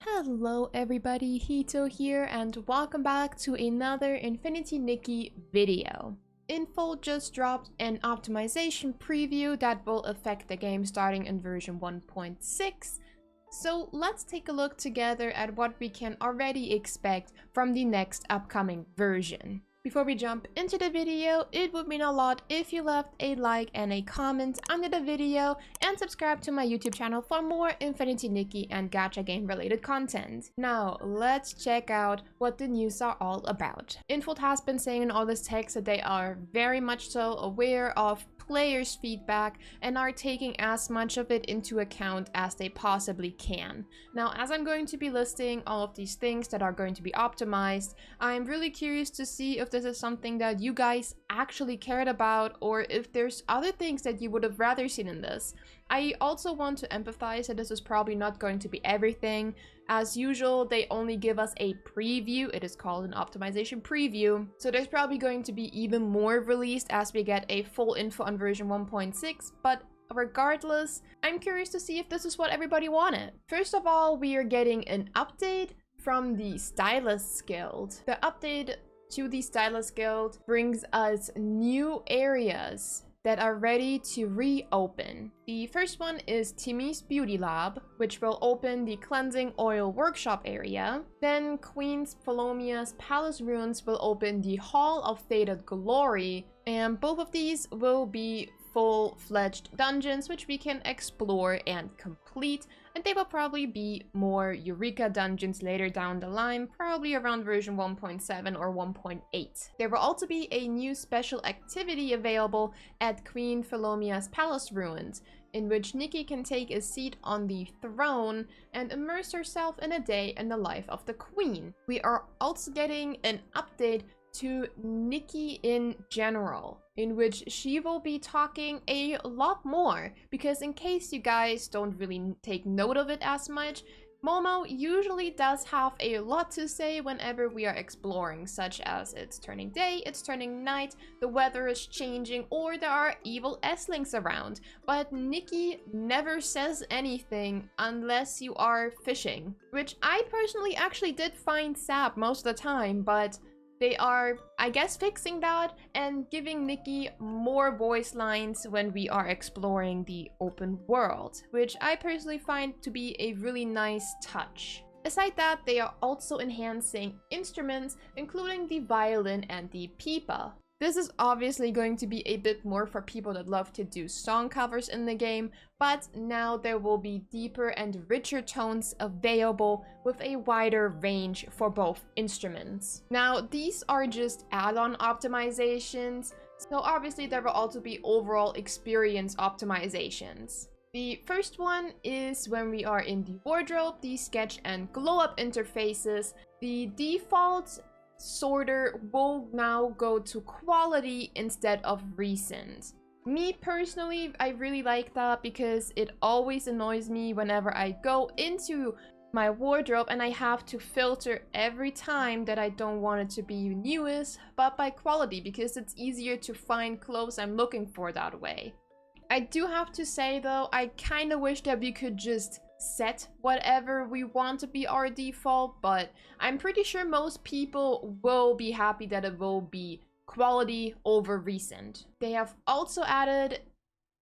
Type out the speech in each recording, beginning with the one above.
Hello everybody, Hito here and welcome back to another Infinity Nikki video. Info just dropped an optimization preview that will affect the game starting in version 1.6. So let's take a look together at what we can already expect from the next upcoming version. Before we jump into the video, it would mean a lot if you left a like and a comment under the video and subscribe to my YouTube channel for more Infinity Nikki and gacha game related content. Now, let's check out what the news are all about. Info has been saying in all this text that they are very much so aware of players' feedback and are taking as much of it into account as they possibly can. Now, as I'm going to be listing all of these things that are going to be optimized, I'm really curious to see if this is something that you guys actually cared about or if there's other things that you would have rather seen in this. I also want to empathize that this is probably not going to be everything. As usual, they only give us a preview. It is called an optimization preview. So there's probably going to be even more released as we get a full info on version 1.6. But regardless, I'm curious to see if this is what everybody wanted. First of all, we are getting an update from the Stylist Guild. The update to the Stylist Guild brings us new areas that are ready to reopen. The first one is Timmy's Beauty Lab, which will open the Cleansing Oil Workshop area. Then Queen Philomea's Palace Ruins will open the Hall of Faded Glory, and both of these will be full-fledged dungeons which we can explore and complete, and they will probably be more Eureka dungeons later down the line, probably around version 1.7 or 1.8. There will also be a new special activity available at Queen Philomea's Palace Ruins, in which Nikki can take a seat on the throne and immerse herself in a day in the life of the queen. We are also getting an update to Nikki in general, in which she will be talking a lot more, because in case you guys don't really take note of it as much, Momo usually does have a lot to say whenever we are exploring, such as it's turning day, it's turning night, the weather is changing, or there are evil S-Links around. But Nikki never says anything unless you are fishing, which I personally actually did find sad most of the time, but they are, I guess, fixing that and giving Nikki more voice lines when we are exploring the open world, which I personally find to be a really nice touch. Aside that, they are also enhancing instruments, including the violin and the pipa. This is obviously going to be a bit more for people that love to do song covers in the game, but now there will be deeper and richer tones available with a wider range for both instruments. Now, these are just add-on optimizations, so obviously there will also be overall experience optimizations. The first one is when we are in the wardrobe, the sketch and glow up interfaces. The default sorter will now go to quality instead of recent. Me personally, I really like that because it always annoys me whenever I go into my wardrobe and I have to filter every time that I don't want it to be newest, but by quality, because it's easier to find clothes I'm looking for that way. I do have to say though, I kind of wish that we could just set whatever we want to be our default, but I'm pretty sure most people will be happy that it will be quality over recent. They have also added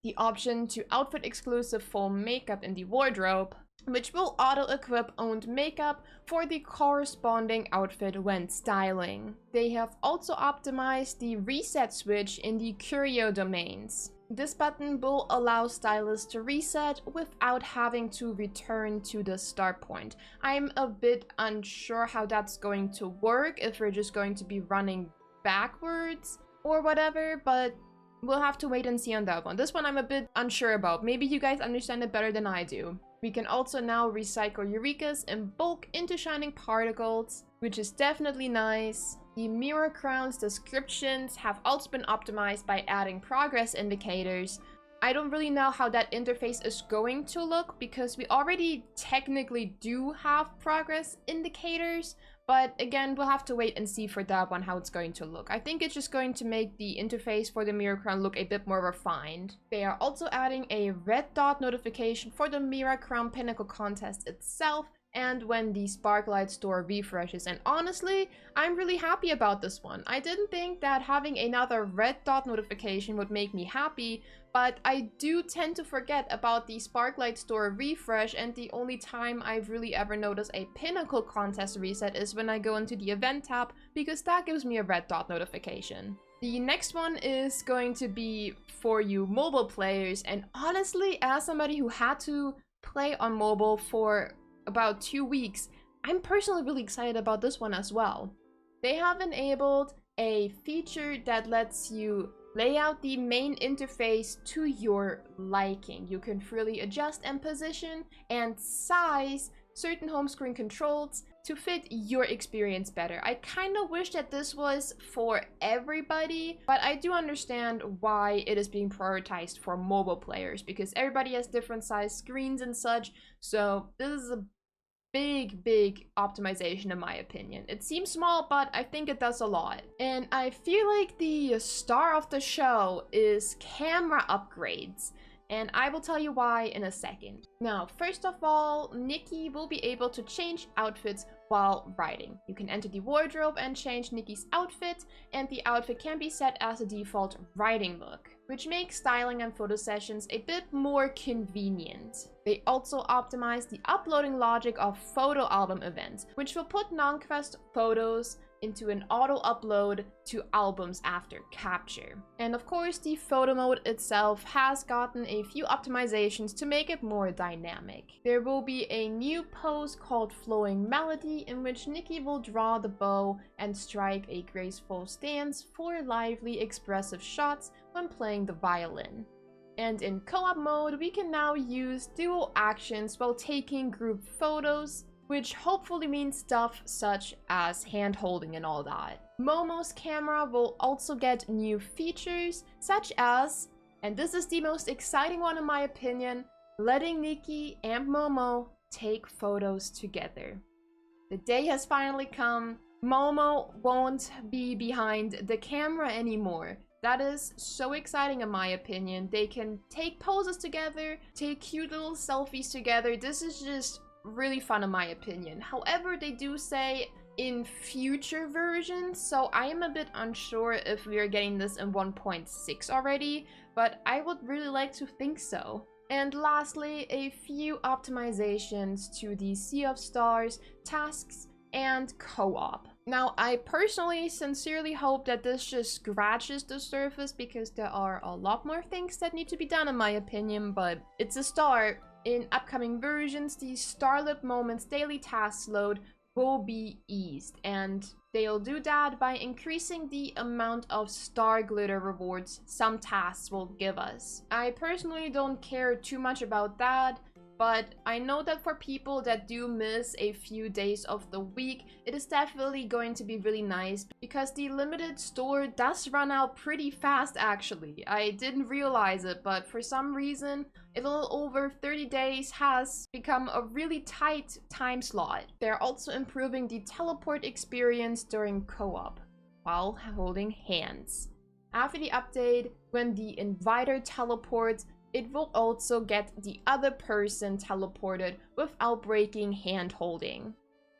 the option to outfit exclusive full makeup in the wardrobe, which will auto-equip owned makeup for the corresponding outfit when styling. They have also optimized the reset switch in the curio domains. This button will allow stylists to reset without having to return to the start point. I'm a bit unsure how that's going to work, if we're just going to be running backwards or whatever, but we'll have to wait and see on that one. This one I'm a bit unsure about. Maybe you guys understand it better than I do. We can also now recycle Eurekas in bulk into shining particles, which is definitely nice. The Mirror Crown's descriptions have also been optimized by adding progress indicators. I don't really know how that interface is going to look because we already technically do have progress indicators, but again, we'll have to wait and see for that one how it's going to look. I think it's just going to make the interface for the Mirror Crown look a bit more refined. They are also adding a red dot notification for the Mirror Crown Pinnacle contest itself and when the Sparklight store refreshes. And honestly, I'm really happy about this one. I didn't think that having another red dot notification would make me happy, but I do tend to forget about the Sparklight store refresh, and the only time I've really ever noticed a Pinnacle contest reset is when I go into the event tab, because that gives me a red dot notification. The next one is going to be for you mobile players, and honestly, as somebody who had to play on mobile for about 2 weeks, I'm personally really excited about this one as well. They have enabled a feature that lets you lay out the main interface to your liking. You can freely adjust and position and size certain home screen controls to fit your experience better. I kind of wish that this was for everybody, but I do understand why it is being prioritized for mobile players, because everybody has different size screens and such, so this is a big optimization in my opinion. It seems small, but I think it does a lot. And I feel like the star of the show is camera upgrades, and I will tell you why in a second. Now, first of all, Nikki will be able to change outfits while riding. You can enter the wardrobe and change Nikki's outfit, and the outfit can be set as a default riding look, which makes styling and photo sessions a bit more convenient. They also optimize the uploading logic of photo album events, which will put non-quest photos into an auto upload to albums after capture. And of course, the photo mode itself has gotten a few optimizations to make it more dynamic. There will be a new pose called Flowing Melody, in which Nikki will draw the bow and strike a graceful stance for lively expressive shots when playing the violin. And in co-op mode, we can now use dual actions while taking group photos, which hopefully means stuff such as hand-holding and all that. Momo's camera will also get new features, such as, and this is the most exciting one in my opinion, letting Nikki and Momo take photos together. The day has finally come. Momo won't be behind the camera anymore. That is so exciting in my opinion. They can take poses together, take cute little selfies together. This is just really fun in my opinion. However, they do say in future versions, so I am a bit unsure if we are getting this in 1.6 already, but I would really like to think so. And lastly, a few optimizations to the Sea of Stars, tasks, and co-op. Now, I personally sincerely hope that this just scratches the surface, because there are a lot more things that need to be done in my opinion, but it's a start. In upcoming versions, the Starlit Moments daily tasks load will be eased, and they'll do that by increasing the amount of star glitter rewards some tasks will give us. I personally don't care too much about that, but I know that for people that do miss a few days of the week, it is definitely going to be really nice, because the limited store does run out pretty fast actually. I didn't realize it, but for some reason, a little over 30 days has become a really tight time slot. They're also improving the teleport experience during co-op while holding hands. After the update, when the inviter teleports, it will also get the other person teleported without breaking hand holding.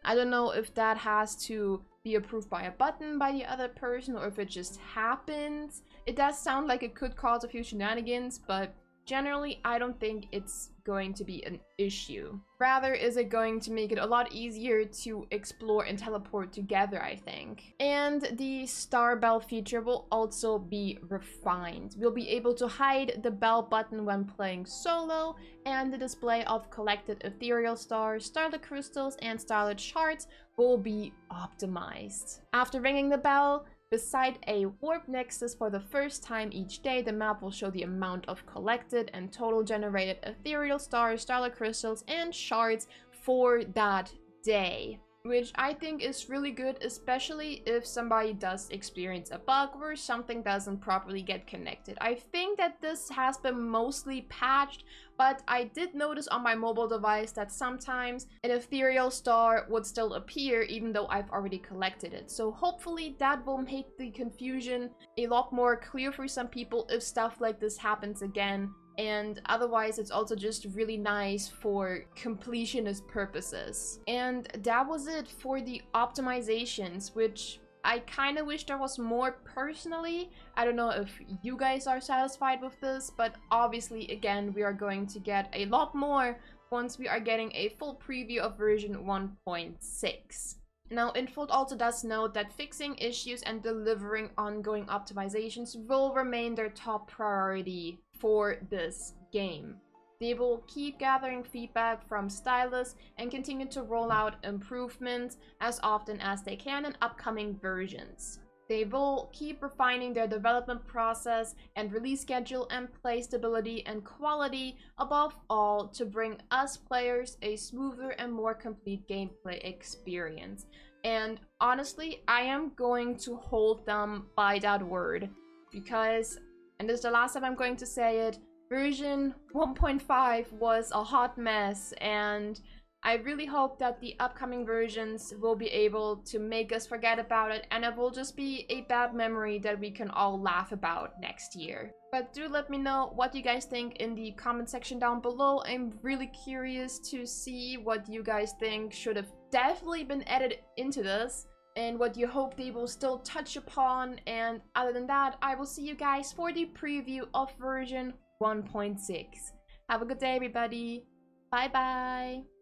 I don't know if that has to be approved by a button by the other person or if it just happens. It does sound like it could cause a few shenanigans, but generally I don't think it's going to be an issue. Rather, is it going to make it a lot easier to explore and teleport together, I think. And the star bell feature will also be refined. We'll be able to hide the bell button when playing solo, and the display of collected ethereal stars, starlit crystals, and starlit shards will be optimized. After ringing the bell, beside a warp nexus for the first time each day, the map will show the amount of collected and total generated ethereal stars, starlit crystals, and shards for that day, which I think is really good, especially if somebody does experience a bug where something doesn't properly get connected. I think that this has been mostly patched, but I did notice on my mobile device that sometimes an ethereal star would still appear even though I've already collected it. So hopefully that will make the confusion a lot more clear for some people if stuff like this happens again. and otherwise it's also just really nice for completionist purposes. And that was it for the optimizations, which I kind of wish there was more personally. I don't know if you guys are satisfied with this, but obviously again we are going to get a lot more once we are getting a full preview of version 1.6. Now, Infold also does note that fixing issues and delivering ongoing optimizations will remain their top priority for this game. They will keep gathering feedback from stylists and continue to roll out improvements as often as they can in upcoming versions. They will keep refining their development process and release schedule and play stability and quality, above all to bring us players a smoother and more complete gameplay experience. And honestly, I am going to hold them by that word because, and this is the last time I'm going to say it, version 1.5 was a hot mess, and I really hope that the upcoming versions will be able to make us forget about it, and it will just be a bad memory that we can all laugh about next year. But do let me know what you guys think in the comment section down below. I'm really curious to see what you guys think should have definitely been added into this, and what you hope they will still touch upon. And other than that, I will see you guys for the preview of version 1.6. Have a good day, everybody. Bye bye.